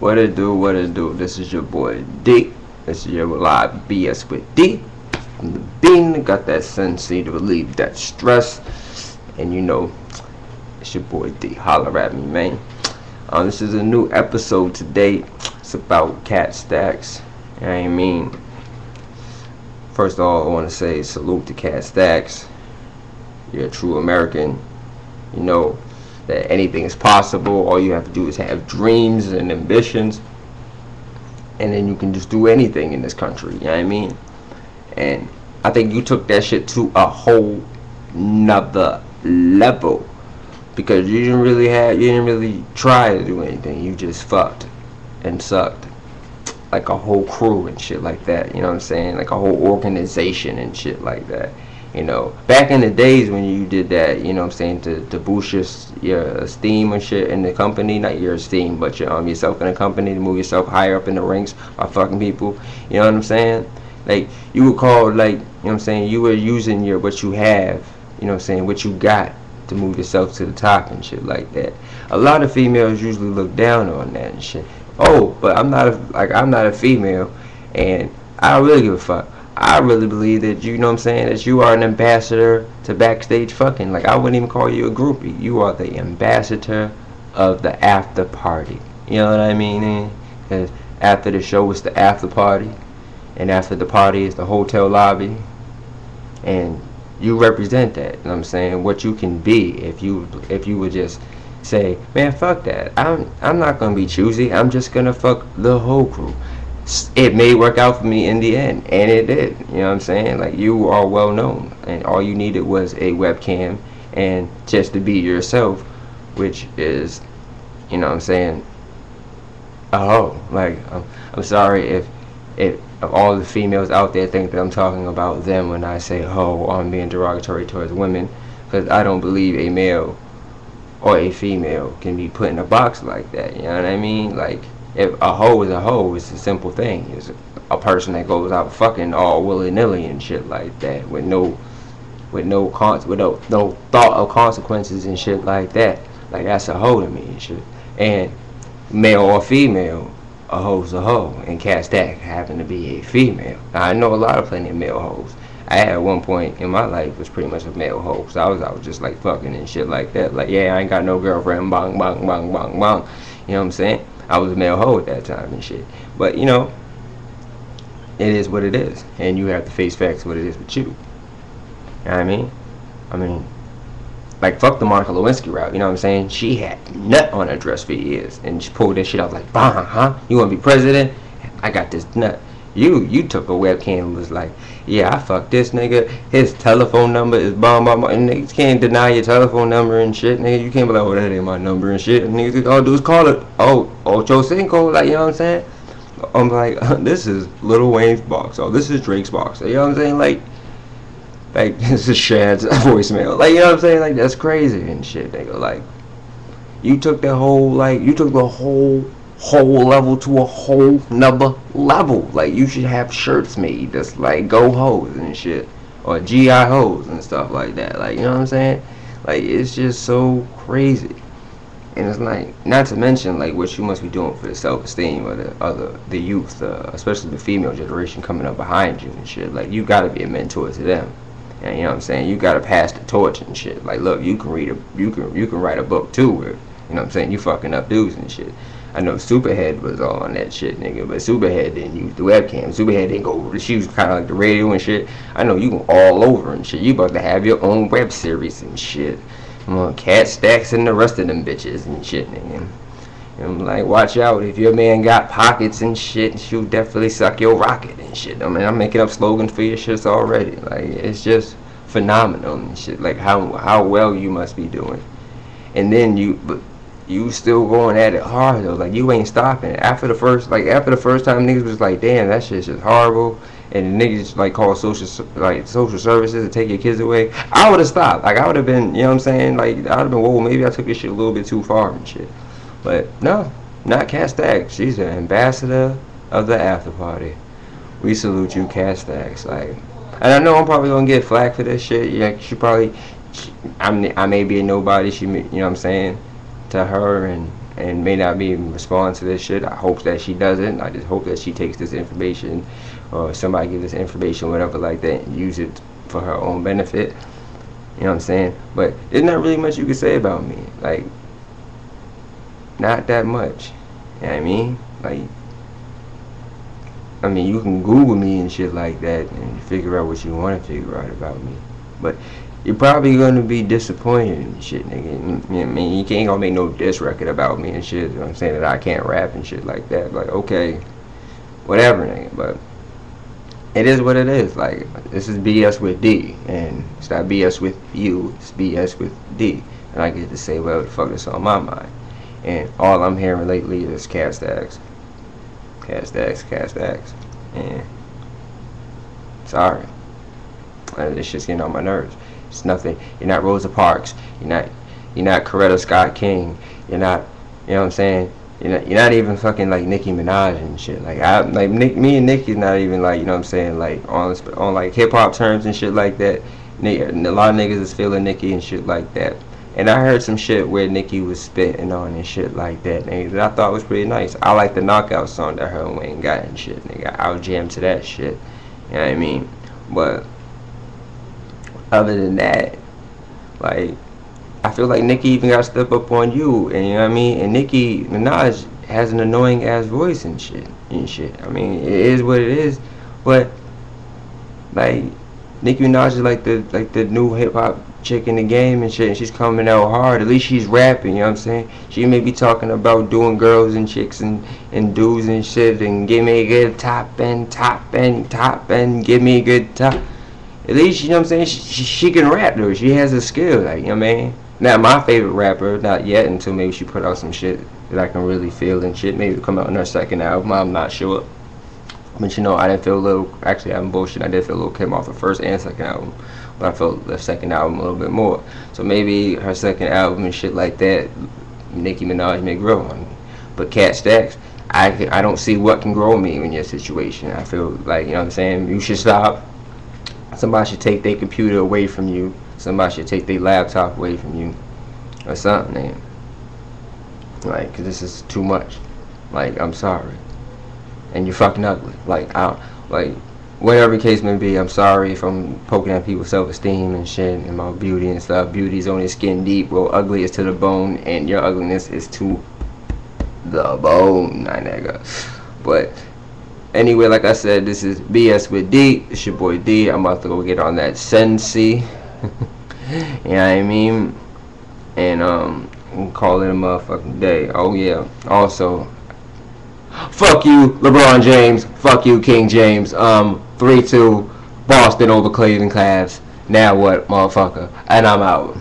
What it do, what it do? This is your boy D. This is your live BS with D. I'm the bean, got that sensei to relieve that stress. And you know, it's your boy D. Holler at me, man. This is a new episode today. It's about Katt Stacks. You know what I mean? First of all, I want to say salute to Katt Stacks. You're a true American. You know that anything is possible. All you have to do is have dreams and ambitions, and then you can just do anything in this country. You know what I mean? And I think you took that shit to a whole nother level, because you didn't really try to do anything. You just fucked and sucked like a whole crew and shit like that. You know what I'm saying? Like a whole organization and shit like that. You know, back in the days when you did that, you know what I'm saying, to boost your esteem and shit in the company, not your esteem, but yourself in the company, to move yourself higher up in the ranks by fucking people. You know what I'm saying? Like, you were called, like, you know what I'm saying, you were using what you have, you know what I'm saying, what you got to move yourself to the top and shit like that. A lot of females usually look down on that and shit. Oh, but I'm not a female, and I don't really give a fuck. I really believe that, you know what I'm saying, that you are an ambassador to backstage fucking. Like, I wouldn't even call you a groupie. You are the ambassador of the after party. You know what I mean? Because after the show is the after party, and after the party is the hotel lobby, and you represent that. You know what I'm saying? What you can be if you would just say, man, fuck that. I'm not gonna be choosy. I'm just gonna fuck the whole crew. It may work out for me in the end, and it did. You know what I'm saying? Like, you are well known, and all you needed was a webcam and just to be yourself, which is, you know what I'm saying, a hoe. Like, I'm sorry if all the females out there think that I'm talking about them when I say hoe, or I'm being derogatory towards women, because I don't believe a male or a female can be put in a box like that. You know what I mean? Like, if a hoe is a hoe, it's a simple thing. It's a person that goes out fucking all willy-nilly and shit like that, with no thought of consequences and shit like that. Like, that's a hoe to me and shit. And male or female, a hoe's a hoe, and Katt Stacks happened to be a female. Now, I know a lot of plenty of male hoes. I had one point in my life was pretty much a male hoe, so I was out just like fucking and shit like that. Like, yeah, I ain't got no girlfriend, bang, bang, bang, bang, bang. You know what I'm saying? I was a male hoe at that time and shit. But, you know, it is what it is, and you have to face facts what it is with you. You know what I mean? Like, fuck the Monica Lewinsky route, you know what I'm saying? She had nut on her dress for years, and she pulled that shit out like, bah, huh? You wanna be president? I got this nut. You took a webcam and was like, yeah, I fucked this nigga. His telephone number is blah, blah, blah. And niggas can't deny your telephone number and shit, nigga. You can't be like, oh, that ain't my number and shit. And niggas all do is call it, oh, Ocho Cinco, like, you know what I'm saying? I'm like, this is Lil Wayne's box. Oh, this is Drake's box. You know what I'm saying? Like, this is Shad's voicemail. Like, you know what I'm saying? Like, that's crazy and shit, nigga. Like, you took the whole level to a whole nother level. Like, you should have shirts made that's like go hoes and shit, or GI hoes and stuff like that. Like, you know what I'm saying? Like, it's just so crazy. And it's like, not to mention like what you must be doing for the self-esteem of the youth, especially the female generation coming up behind you and shit. Like, you gotta be a mentor to them. And you know what I'm saying? You gotta pass the torch and shit. Like, look, you can write a book too, where, you know what I'm saying, you fucking up dudes and shit. I know Superhead was all on that shit, nigga, but Superhead didn't use the webcam. Superhead didn't go, she was kind of like the radio and shit. I know you go all over and shit. You about to have your own web series and shit. Katt Stacks and the rest of them bitches and shit, nigga. And I'm like, watch out, if your man got pockets and shit, she'll definitely suck your rocket and shit. I mean, I'm making up slogans for your shits already. Like, it's just phenomenal and shit. Like, how well you must be doing. And then you still going at it hard though. Like, you ain't stopping. After the first time, niggas was like, damn, that shit's just horrible, and the niggas like call social services to take your kids away, I would have stopped. Like, I would have been, you know what I'm saying, like, I would have been, whoa, maybe I took this shit a little bit too far and shit. But no, not Katt Stacks. She's the ambassador of the after party. We salute you, Katt Stacks. Like, and I know I'm probably gonna get flack for this shit. Yeah, I may be a nobody. You know what I'm saying, to her, and and may not be even respond to this shit. I hope that she doesn't. I just hope that she takes this information, or somebody gives this information, whatever like that, and use it for her own benefit. You know what I'm saying? But there's not really much you can say about me. Like, not that much. You know what I mean? Like, I mean, you can Google me and shit like that and figure out what you want to figure out about me. But you're probably going to be disappointed and shit, nigga. I mean, you can't gonna make no diss record about me and shit. You know what I'm saying? That I can't rap and shit like that. Like, okay, whatever, nigga. But it is what it is. Like, this is BS with D. And it's not BS with you. It's BS with D. And I get to say whatever the fuck is on my mind. And all I'm hearing lately is Katt Stacks. Katt Stacks, Katt Stacks. And sorry. This shit's getting on my nerves. It's nothing. You're not Rosa Parks. You're not Coretta Scott King. You're not, you know what I'm saying? You're not even fucking like Nicki Minaj and shit. Like, me and Nicki's not even like, you know what I'm saying, like on like hip hop terms and shit like that. A lot of niggas is feeling Nicki and shit like that. And I heard some shit where Nicki was spitting on and shit like that, nigga, that I thought was pretty nice. I like the knockout song that her and Wayne got and shit, nigga. I was jammed to that shit. You know what I mean? But other than that, like, I feel like Nicki even got to step up on you, and you know what I mean? And Nicki Minaj has an annoying ass voice and shit. I mean, it is what it is, but like, Nicki Minaj is like the new hip hop chick in the game and shit, and she's coming out hard. At least she's rapping, you know what I'm saying? She may be talking about doing girls and chicks and dudes and shit, and give me a good top and give me a good top. At least, you know what I'm saying, she can rap though. She has a skill, like, you know what I mean? Not my favorite rapper, not yet, until maybe she put out some shit that I can really feel and shit. Maybe it'll come out in her second album, I'm not sure. But you know, I didn't feel a little, actually I'm bullshit, I did feel a little Kim off the first and second album. But I felt the second album a little bit more. So maybe her second album and shit like that, Nicki Minaj may grow on me. But Katt Stacks, I don't see what can grow me in your situation. I feel like, you know what I'm saying, you should stop. Somebody should take their computer away from you. Somebody should take their laptop away from you. Or something, man. Like, cause this is too much. Like, I'm sorry. And you're fucking ugly. Like, whatever the case may be, I'm sorry if I'm poking at people's self-esteem and shit and my beauty and stuff. Beauty's only skin deep. Well, ugly is to the bone, and your ugliness is to the bone, my nigga. But anyway, like I said, this is BS with D. It's your boy D. I'm about to go get on that Sensi. You know what I mean? And call it a motherfucking day. Oh yeah. Also, fuck you, LeBron James. Fuck you, King James. 3-2, Boston over Cleveland Cavs. Now what, motherfucker? And I'm out.